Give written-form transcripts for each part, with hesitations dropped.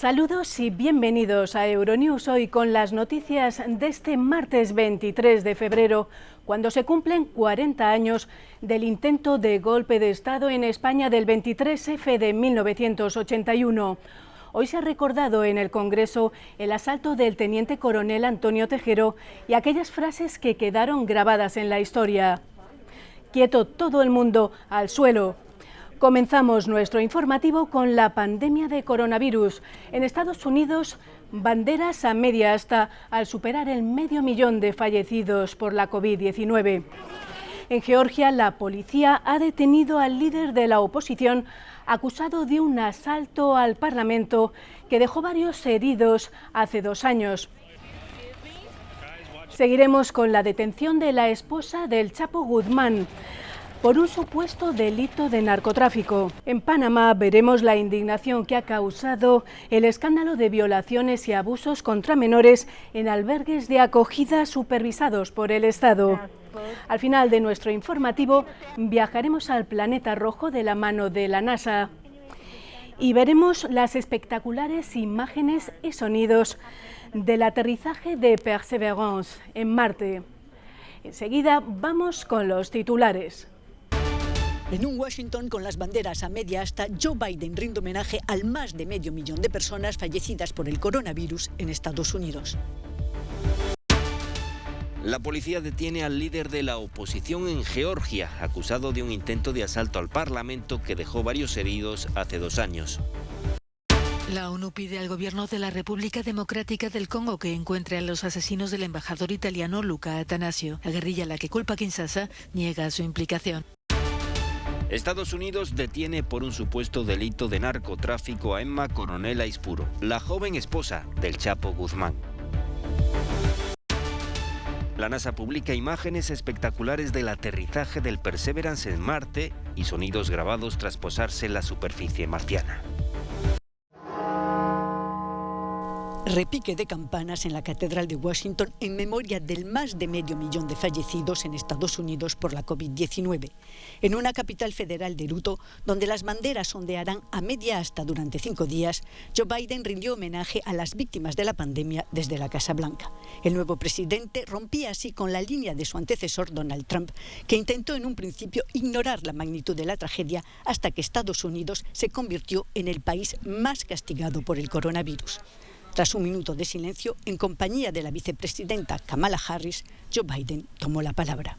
Saludos y bienvenidos a Euronews, hoy con las noticias de este martes 23 de febrero, cuando se cumplen 40 años del intento de golpe de Estado en España del 23F de 1981. Hoy se ha recordado en el Congreso el asalto del teniente coronel Antonio Tejero y aquellas frases que quedaron grabadas en la historia. Quieto todo el mundo, al suelo. Comenzamos nuestro informativo con la pandemia de coronavirus. En Estados Unidos, banderas a media asta al superar el 500.000 de fallecidos por la COVID-19. En Georgia, la policía ha detenido al líder de la oposición acusado de un asalto al Parlamento que dejó varios heridos hace 2 años. Seguiremos con la detención de la esposa del Chapo Guzmán por un supuesto delito de narcotráfico. En Panamá veremos la indignación que ha causado el escándalo de violaciones y abusos contra menores en albergues de acogida supervisados por el Estado. Al final de nuestro informativo viajaremos al planeta rojo de la mano de la NASA y veremos las espectaculares imágenes y sonidos del aterrizaje de Perseverance en Marte. Enseguida vamos con los titulares. En un Washington con las banderas a media asta, Joe Biden rinde homenaje al más de 500.000 de personas fallecidas por el coronavirus en Estados Unidos. La policía detiene al líder de la oposición en Georgia, acusado de un intento de asalto al Parlamento que dejó varios heridos hace 2 años. La ONU pide al gobierno de la República Democrática del Congo que encuentre a los asesinos del embajador italiano Luca Attanasio. La guerrilla a la que culpa Kinshasa niega su implicación. Estados Unidos detiene por un supuesto delito de narcotráfico a Emma Coronel Aispuro, la joven esposa del Chapo Guzmán. La NASA publica imágenes espectaculares del aterrizaje del Perseverance en Marte y sonidos grabados tras posarse en la superficie marciana. Repique de campanas en la Catedral de Washington en memoria del más de 500.000 de fallecidos en Estados Unidos por la COVID-19. En una capital federal de luto, donde las banderas ondearán a media asta durante 5 días, Joe Biden rindió homenaje a las víctimas de la pandemia desde la Casa Blanca. El nuevo presidente rompía así con la línea de su antecesor Donald Trump, que intentó en un principio ignorar la magnitud de la tragedia hasta que Estados Unidos se convirtió en el país más castigado por el coronavirus. Tras un minuto de silencio, en compañía de la vicepresidenta Kamala Harris, Joe Biden tomó la palabra.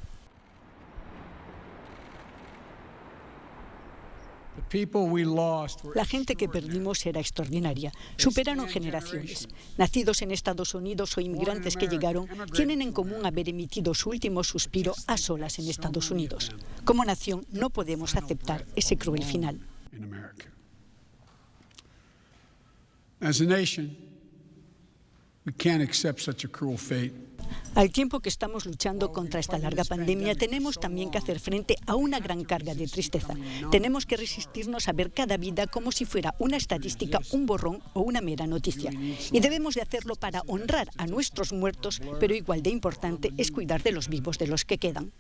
La gente que perdimos era extraordinaria. Superaron generaciones. Nacidos en Estados Unidos o inmigrantes que llegaron, tienen en común haber emitido su último suspiro a solas en Estados Unidos. Como nación, no podemos aceptar ese cruel final. Al tiempo que estamos luchando contra esta larga pandemia, tenemos también que hacer frente a una gran carga de tristeza. Tenemos que resistirnos a ver cada vida como si fuera una estadística, un borrón o una mera noticia. Y debemos de hacerlo para honrar a nuestros muertos, pero igual de importante es cuidar de los vivos, de los que quedan.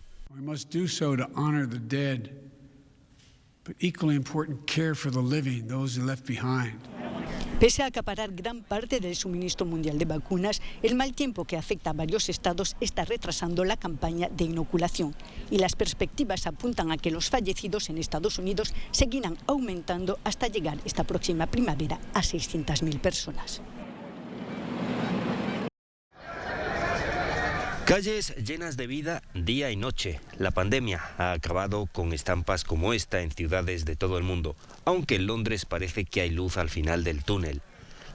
Pese a acaparar gran parte del suministro mundial de vacunas, el mal tiempo que afecta a varios estados está retrasando la campaña de inoculación y las perspectivas apuntan a que los fallecidos en Estados Unidos seguirán aumentando hasta llegar esta próxima primavera a 600.000 personas. Calles llenas de vida día y noche. La pandemia ha acabado con estampas como esta en ciudades de todo el mundo, aunque en Londres parece que hay luz al final del túnel.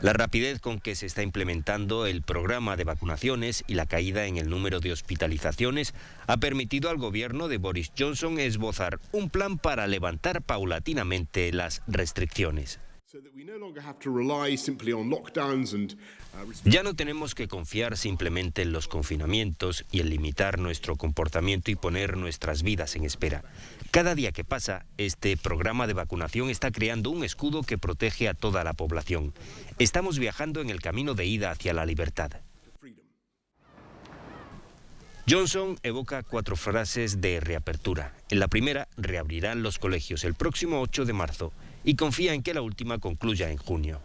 La rapidez con que se está implementando el programa de vacunaciones y la caída en el número de hospitalizaciones ha permitido al gobierno de Boris Johnson esbozar un plan para levantar paulatinamente las restricciones. Ya no tenemos que confiar simplemente en los confinamientos y en limitar nuestro comportamiento y poner nuestras vidas en espera. Cada día que pasa, este programa de vacunación está creando un escudo que protege a toda la población. Estamos viajando en el camino de ida hacia la libertad. Johnson evoca 4 frases de reapertura. En la primera, reabrirán los colegios el próximo 8 de marzo y confía en que la última concluya en junio.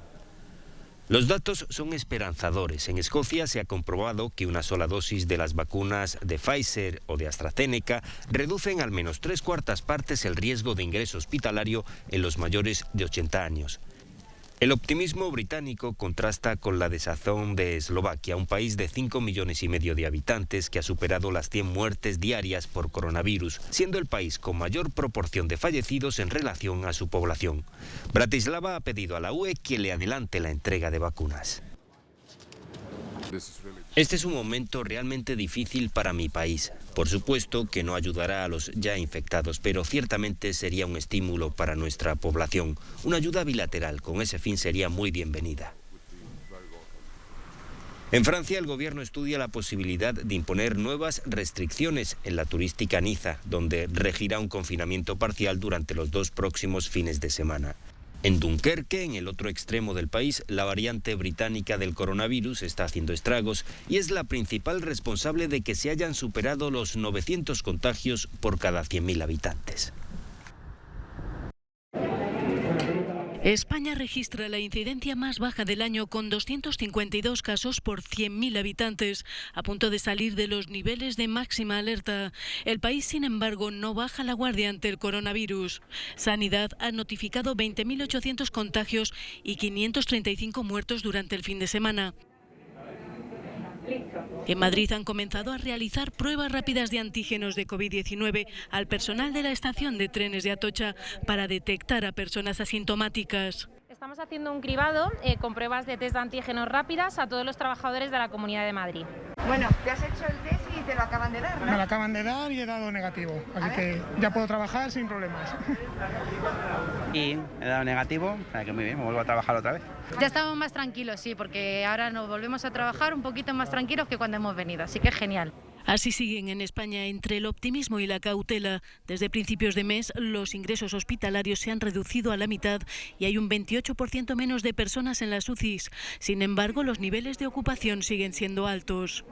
Los datos son esperanzadores. En Escocia se ha comprobado que una sola dosis de las vacunas de Pfizer o de AstraZeneca reducen al menos 3/4 partes el riesgo de ingreso hospitalario en los mayores de 80 años. El optimismo británico contrasta con la desazón de Eslovaquia, un país de 5,5 millones de habitantes que ha superado las 100 muertes diarias por coronavirus, siendo el país con mayor proporción de fallecidos en relación a su población. Bratislava ha pedido a la UE que le adelante la entrega de vacunas. Este es un momento realmente difícil para mi país. Por supuesto que no ayudará a los ya infectados, pero ciertamente sería un estímulo para nuestra población. Una ayuda bilateral con ese fin sería muy bienvenida. En Francia, el gobierno estudia la posibilidad de imponer nuevas restricciones en la turística Niza, donde regirá un confinamiento parcial durante los 2 próximos fines de semana. En Dunkerque, en el otro extremo del país, la variante británica del coronavirus está haciendo estragos y es la principal responsable de que se hayan superado los 900 contagios por cada 100.000 habitantes. España registra la incidencia más baja del año con 252 casos por 100.000 habitantes, a punto de salir de los niveles de máxima alerta. El país, sin embargo, no baja la guardia ante el coronavirus. Sanidad ha notificado 20.800 contagios y 535 muertos durante el fin de semana. En Madrid han comenzado a realizar pruebas rápidas de antígenos de COVID-19 al personal de la estación de trenes de Atocha para detectar a personas asintomáticas. Estamos haciendo un cribado con pruebas de test de antígenos rápidas a todos los trabajadores de la Comunidad de Madrid. Bueno, te has hecho el test y te lo acaban de dar, ¿no? Me lo acaban de dar y he dado negativo, así que ya puedo trabajar sin problemas. Y he dado negativo, o sea que muy bien, me vuelvo a trabajar otra vez. Ya estamos más tranquilos, sí, porque ahora nos volvemos a trabajar un poquito más tranquilos que cuando hemos venido, así que es genial. Así siguen en España entre el optimismo y la cautela. Desde principios de mes, los ingresos hospitalarios se han reducido a la mitad y hay un 28% menos de personas en las UCIs. Sin embargo, los niveles de ocupación siguen siendo altos.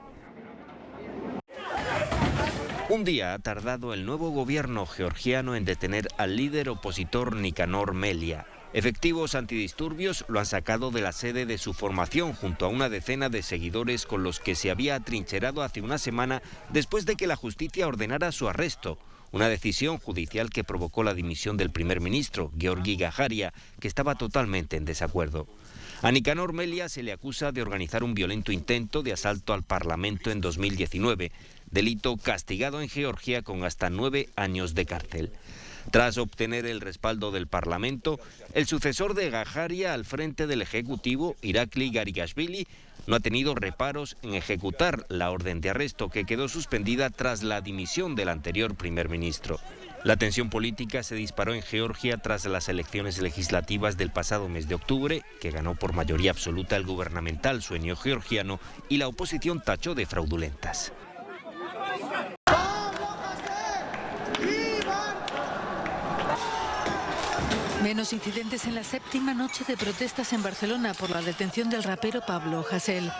Un día ha tardado el nuevo gobierno georgiano en detener al líder opositor Nicanor Melia. Efectivos antidisturbios lo han sacado de la sede de su formación junto a una decena de seguidores con los que se había atrincherado hace una semana después de que la justicia ordenara su arresto. Una decisión judicial que provocó la dimisión del primer ministro, Georgi Gajaria, que estaba totalmente en desacuerdo. A Nicanor Melia se le acusa de organizar un violento intento de asalto al Parlamento en 2019, delito castigado en Georgia con hasta 9 años de cárcel. Tras obtener el respaldo del Parlamento, el sucesor de Gajaria al frente del Ejecutivo, Irakli Garigashvili, no ha tenido reparos en ejecutar la orden de arresto que quedó suspendida tras la dimisión del anterior primer ministro. La tensión política se disparó en Georgia tras las elecciones legislativas del pasado mes de octubre, que ganó por mayoría absoluta el gubernamental sueño georgiano y la oposición tachó de fraudulentas. Menos incidentes en la séptima noche de protestas en Barcelona por la detención del rapero Pablo Hasél.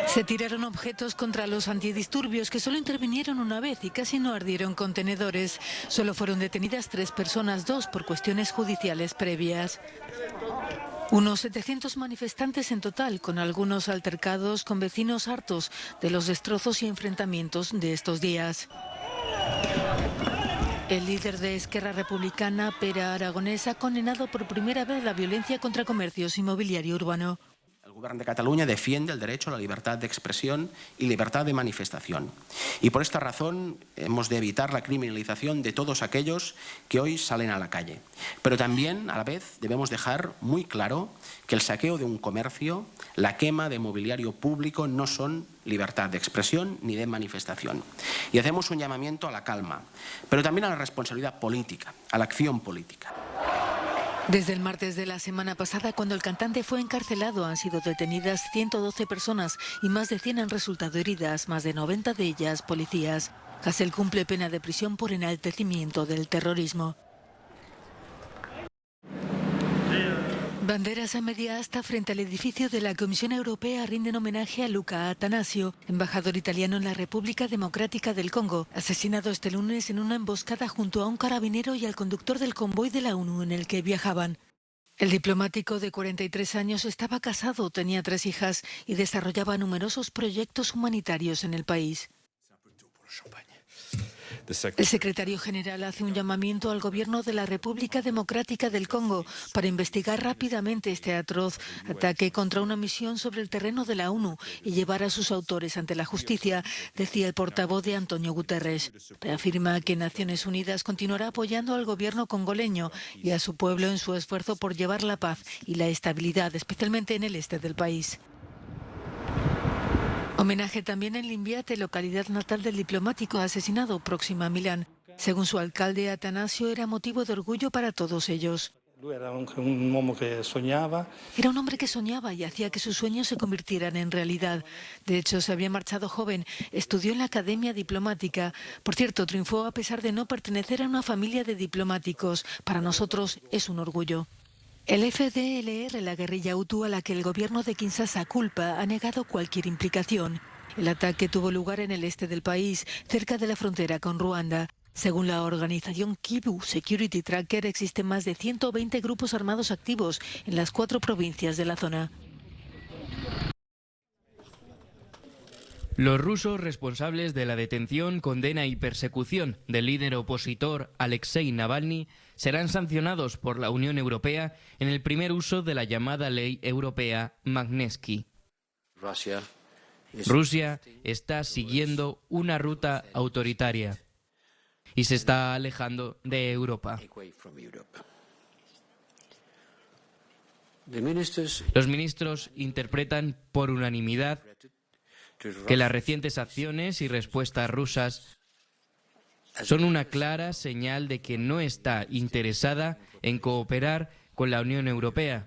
Se tiraron objetos contra los antidisturbios que solo intervinieron una vez y casi no ardieron contenedores. Solo fueron detenidas 3 personas, 2 por cuestiones judiciales previas. Unos 700 manifestantes en total, con algunos altercados con vecinos hartos de los destrozos y enfrentamientos de estos días. El líder de Esquerra Republicana, Pere Aragonès, ha condenado por primera vez la violencia contra comercios y mobiliario urbano. El Gobierno de Cataluña defiende el derecho a la libertad de expresión y libertad de manifestación. Y por esta razón hemos de evitar la criminalización de todos aquellos que hoy salen a la calle. Pero también, a la vez, debemos dejar muy claro que el saqueo de un comercio, la quema de mobiliario público no son libertad de expresión ni de manifestación. Y hacemos un llamamiento a la calma, pero también a la responsabilidad política, a la acción política. Desde el martes de la semana pasada, cuando el cantante fue encarcelado, han sido detenidas 112 personas y más de 100 han resultado heridas, más de 90 de ellas policías. Hasél cumple pena de prisión por enaltecimiento del terrorismo. Banderas a media asta frente al edificio de la Comisión Europea rinden homenaje a Luca Attanasio, embajador italiano en la República Democrática del Congo, asesinado este lunes en una emboscada junto a un carabinero y al conductor del convoy de la ONU en el que viajaban. El diplomático de 43 años estaba casado, tenía 3 hijas y desarrollaba numerosos proyectos humanitarios en el país. El secretario general hace un llamamiento al gobierno de la República Democrática del Congo para investigar rápidamente este atroz ataque contra una misión sobre el terreno de la ONU y llevar a sus autores ante la justicia, decía el portavoz de Antonio Guterres. Reafirma que Naciones Unidas continuará apoyando al gobierno congoleño y a su pueblo en su esfuerzo por llevar la paz y la estabilidad, especialmente en el este del país. Homenaje también en Limbiate, localidad natal del diplomático asesinado próxima a Milán. Según su alcalde, Atanasio era motivo de orgullo para todos ellos. Era un hombre que soñaba. Era un hombre que soñaba y hacía que sus sueños se convirtieran en realidad. De hecho, se había marchado joven, estudió en la Academia Diplomática. Por cierto, triunfó a pesar de no pertenecer a una familia de diplomáticos. Para nosotros es un orgullo. El FDLR, la guerrilla hutu a la que el gobierno de Kinshasa culpa, ha negado cualquier implicación. El ataque tuvo lugar en el este del país, cerca de la frontera con Ruanda. Según la organización Kivu Security Tracker, existen más de 120 grupos armados activos en las 4 provincias de la zona. Los rusos responsables de la detención, condena y persecución del líder opositor Alexei Navalny serán sancionados por la Unión Europea en el primer uso de la llamada ley europea Magnitsky. Rusia está siguiendo una ruta autoritaria y se está alejando de Europa. Los ministros interpretan por unanimidad que las recientes acciones y respuestas rusas son una clara señal de que no está interesada en cooperar con la Unión Europea,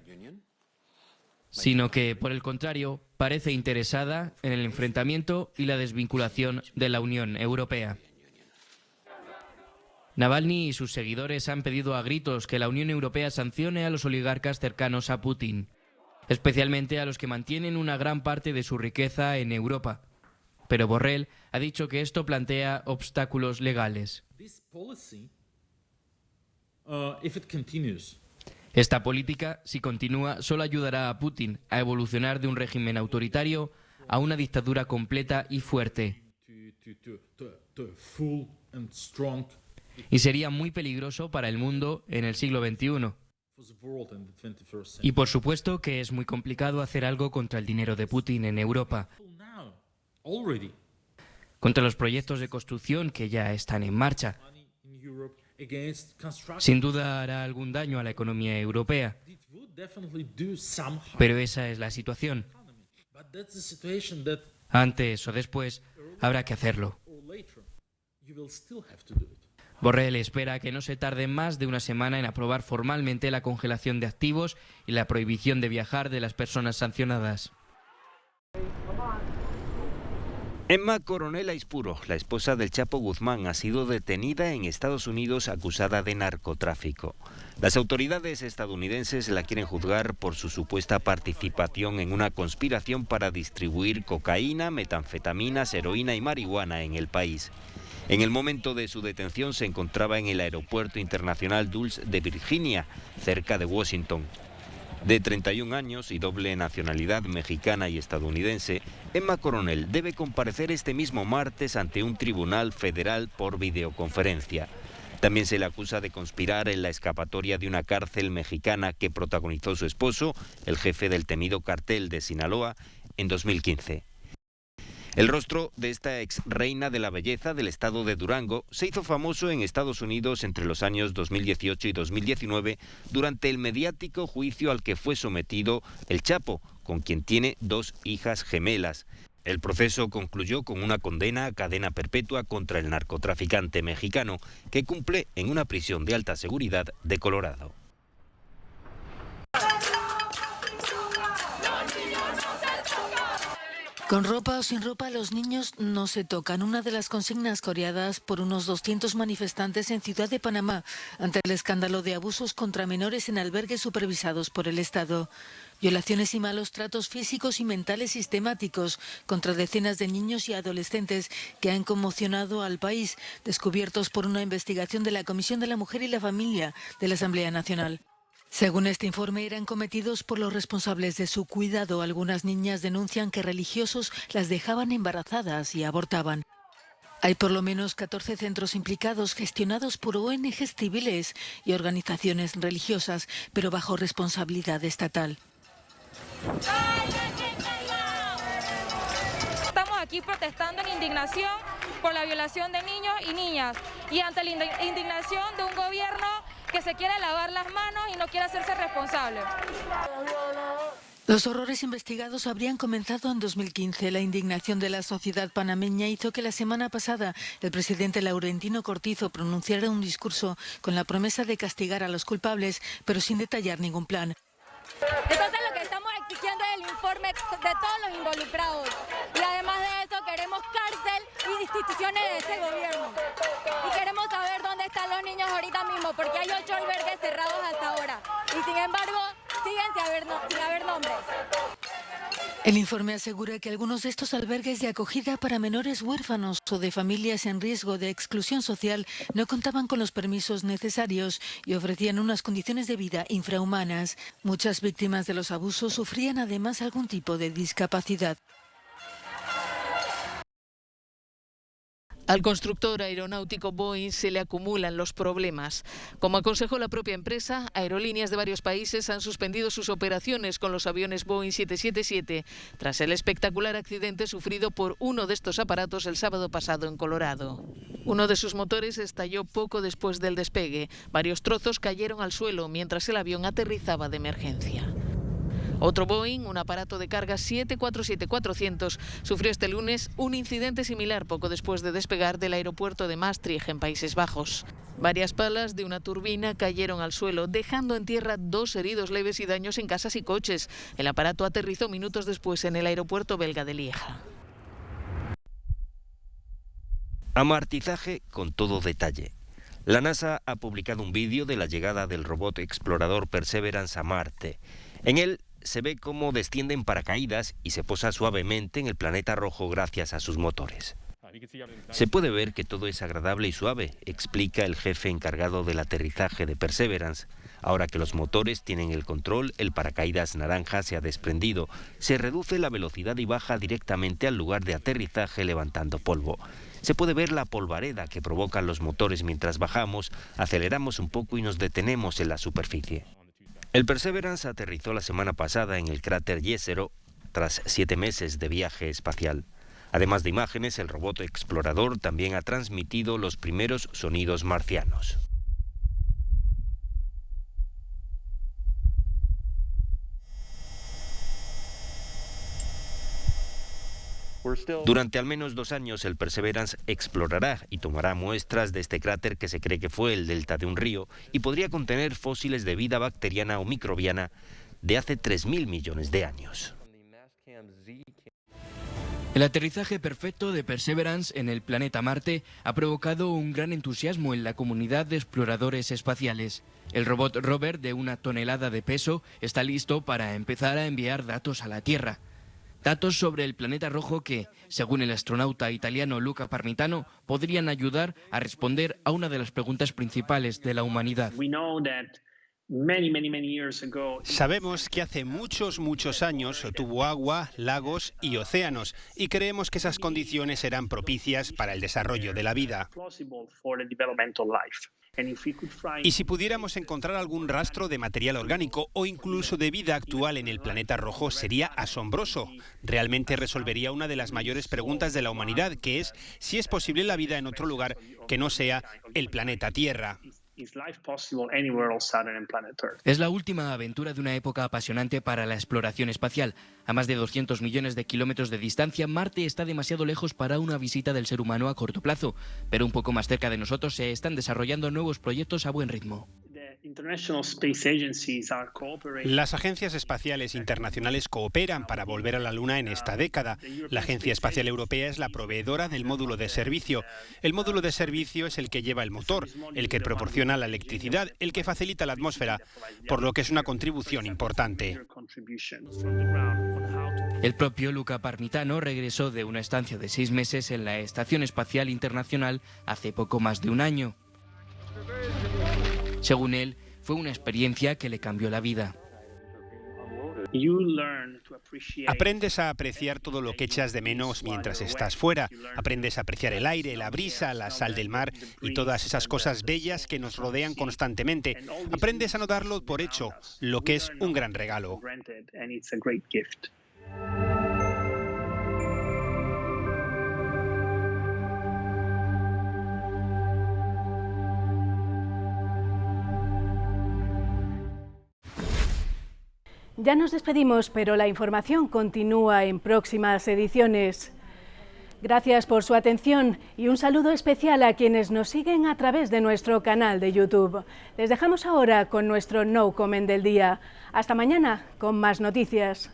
sino que, por el contrario, parece interesada en el enfrentamiento y la desvinculación de la Unión Europea. Navalny y sus seguidores han pedido a gritos que la Unión Europea sancione a los oligarcas cercanos a Putin, especialmente a los que mantienen una gran parte de su riqueza en Europa. Pero Borrell ha dicho que esto plantea obstáculos legales. Esta política, si continúa, solo ayudará a Putin a evolucionar de un régimen autoritario a una dictadura completa y fuerte. Y sería muy peligroso para el mundo en el siglo XXI. Y por supuesto que es muy complicado hacer algo contra el dinero de Putin en Europa, contra los proyectos de construcción que ya están en marcha. Sin duda hará algún daño a la economía europea, pero esa es la situación. Antes o después habrá que hacerlo. Borrell espera que no se tarde más de una semana en aprobar formalmente la congelación de activos y la prohibición de viajar de las personas sancionadas. Emma Coronel Aispuro, la esposa del Chapo Guzmán, ha sido detenida en Estados Unidos acusada de narcotráfico. Las autoridades estadounidenses la quieren juzgar por su supuesta participación en una conspiración para distribuir cocaína, metanfetaminas, heroína y marihuana en el país. En el momento de su detención se encontraba en el Aeropuerto Internacional Dulles de Virginia, cerca de Washington. De 31 años y doble nacionalidad mexicana y estadounidense, Emma Coronel debe comparecer este mismo martes ante un tribunal federal por videoconferencia. También se le acusa de conspirar en la escapatoria de una cárcel mexicana que protagonizó su esposo, el jefe del temido cartel de Sinaloa, en 2015. El rostro de esta ex reina de la belleza del estado de Durango se hizo famoso en Estados Unidos entre los años 2018 y 2019 durante el mediático juicio al que fue sometido el Chapo, con quien tiene 2 hijas gemelas. El proceso concluyó con una condena a cadena perpetua contra el narcotraficante mexicano, que cumple en una prisión de alta seguridad de Colorado. Con ropa o sin ropa, los niños no se tocan. Una de las consignas coreadas por unos 200 manifestantes en Ciudad de Panamá ante el escándalo de abusos contra menores en albergues supervisados por el Estado. Violaciones y malos tratos físicos y mentales sistemáticos contra decenas de niños y adolescentes que han conmocionado al país, descubiertos por una investigación de la Comisión de la Mujer y la Familia de la Asamblea Nacional. Según este informe, eran cometidos por los responsables de su cuidado. Algunas niñas denuncian que religiosos las dejaban embarazadas y abortaban. Hay por lo menos 14 centros implicados gestionados por ONGs civiles y organizaciones religiosas, pero bajo responsabilidad estatal. Estamos aquí protestando en indignación por la violación de niños y niñas y ante la indignación de un gobierno que se quiere lavar las manos y no quiere hacerse responsable. Los horrores investigados habrían comenzado en 2015. La indignación de la sociedad panameña hizo que la semana pasada el presidente Laurentino Cortizo pronunciara un discurso con la promesa de castigar a los culpables, pero sin detallar ningún plan. Entonces lo que estamos exigiendo es el informe de todos los involucrados. Y además de eso queremos cárcel y instituciones de este gobierno. Y queremos saber dónde están los niños ahorita mismo, porque hay 8 albergues cerrados hasta ahora. Y sin embargo, siguen sin haber nombres. El informe asegura que algunos de estos albergues de acogida para menores huérfanos o de familias en riesgo de exclusión social no contaban con los permisos necesarios y ofrecían unas condiciones de vida infrahumanas. Muchas víctimas de los abusos sufrían además algún tipo de discapacidad. Al constructor aeronáutico Boeing se le acumulan los problemas. Como aconsejó la propia empresa, aerolíneas de varios países han suspendido sus operaciones con los aviones Boeing 777 tras el espectacular accidente sufrido por uno de estos aparatos el sábado pasado en Colorado. Uno de sus motores estalló poco después del despegue. Varios trozos cayeron al suelo mientras el avión aterrizaba de emergencia. Otro Boeing, un aparato de carga 747-400, sufrió este lunes un incidente similar poco después de despegar del aeropuerto de Maastricht, en Países Bajos. Varias palas de una turbina cayeron al suelo, dejando en tierra 2 heridos leves y daños en casas y coches. El aparato aterrizó minutos después en el aeropuerto belga de Lieja. Amartizaje con todo detalle. La NASA ha publicado un vídeo de la llegada del robot explorador Perseverance a Marte. En él se ve cómo desciende en paracaídas y se posa suavemente en el planeta rojo gracias a sus motores. Se puede ver que todo es agradable y suave, explica el jefe encargado del aterrizaje de Perseverance. Ahora que los motores tienen el control, el paracaídas naranja se ha desprendido, se reduce la velocidad y baja directamente al lugar de aterrizaje levantando polvo. Se puede ver la polvareda que provocan los motores mientras bajamos, aceleramos un poco y nos detenemos en la superficie. El Perseverance aterrizó la semana pasada en el cráter Jezero tras 7 meses de viaje espacial. Además de imágenes, el robot explorador también ha transmitido los primeros sonidos marcianos. Durante al menos 2 años, el Perseverance explorará y tomará muestras de este cráter que se cree que fue el delta de un río y podría contener fósiles de vida bacteriana o microbiana de hace 3.000 millones de años. El aterrizaje perfecto de Perseverance en el planeta Marte ha provocado un gran entusiasmo en la comunidad de exploradores espaciales. El robot rover de 1 tonelada de peso está listo para empezar a enviar datos a la Tierra. Datos sobre el planeta rojo que, según el astronauta italiano Luca Parmitano, podrían ayudar a responder a una de las preguntas principales de la humanidad. Sabemos que hace muchos años tuvo agua, lagos y océanos, y creemos que esas condiciones eran propicias para el desarrollo de la vida. Y si pudiéramos encontrar algún rastro de material orgánico o incluso de vida actual en el planeta rojo, sería asombroso. Realmente resolvería una de las mayores preguntas de la humanidad, que es si es posible la vida en otro lugar que no sea el planeta Tierra. Es la última aventura de una época apasionante para la exploración espacial. A más de 200 millones de kilómetros de distancia, Marte está demasiado lejos para una visita del ser humano a corto plazo, pero un poco más cerca de nosotros se están desarrollando nuevos proyectos a buen ritmo. Las agencias espaciales internacionales cooperan para volver a la Luna en esta década. La Agencia Espacial Europea es la proveedora del módulo de servicio. El módulo de servicio es el que lleva el motor, el que proporciona la electricidad, el que facilita la atmósfera, por lo que es una contribución importante. El propio Luca Parmitano regresó de una estancia de 6 meses en la Estación Espacial Internacional hace poco más de un año. Según él, fue una experiencia que le cambió la vida. Aprendes a apreciar todo lo que echas de menos mientras estás fuera. Aprendes a apreciar el aire, la brisa, la sal del mar y todas esas cosas bellas que nos rodean constantemente. Aprendes a no darlo por hecho, lo que es un gran regalo. Ya nos despedimos, pero la información continúa en próximas ediciones. Gracias por su atención y un saludo especial a quienes nos siguen a través de nuestro canal de YouTube. Les dejamos ahora con nuestro No Comment del día. Hasta mañana con más noticias.